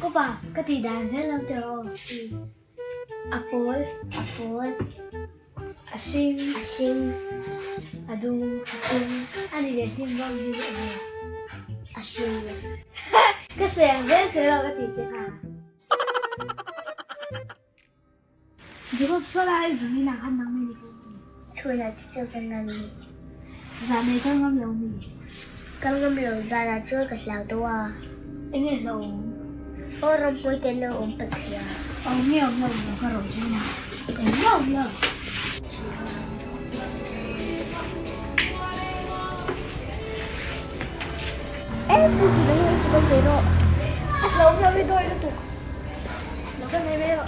Ko pa, katidan sa lang tiro. Apol, asing, adung, ano yan, timbang hindi ano. Asing. Kasi ang zero katitsi ka. Di ba pala ay zuni na kan namin ito. Tulad sa kanami. Zanay ka ngam yaw mi. Kang ngam zana chua ka lao toa. Ingin lo. Orang pui tena umpat ya. Oh ngaw ka ro siya na. Ngaw. Putih na yung isang pero. At loob na may doy lutok. Nakan na pero.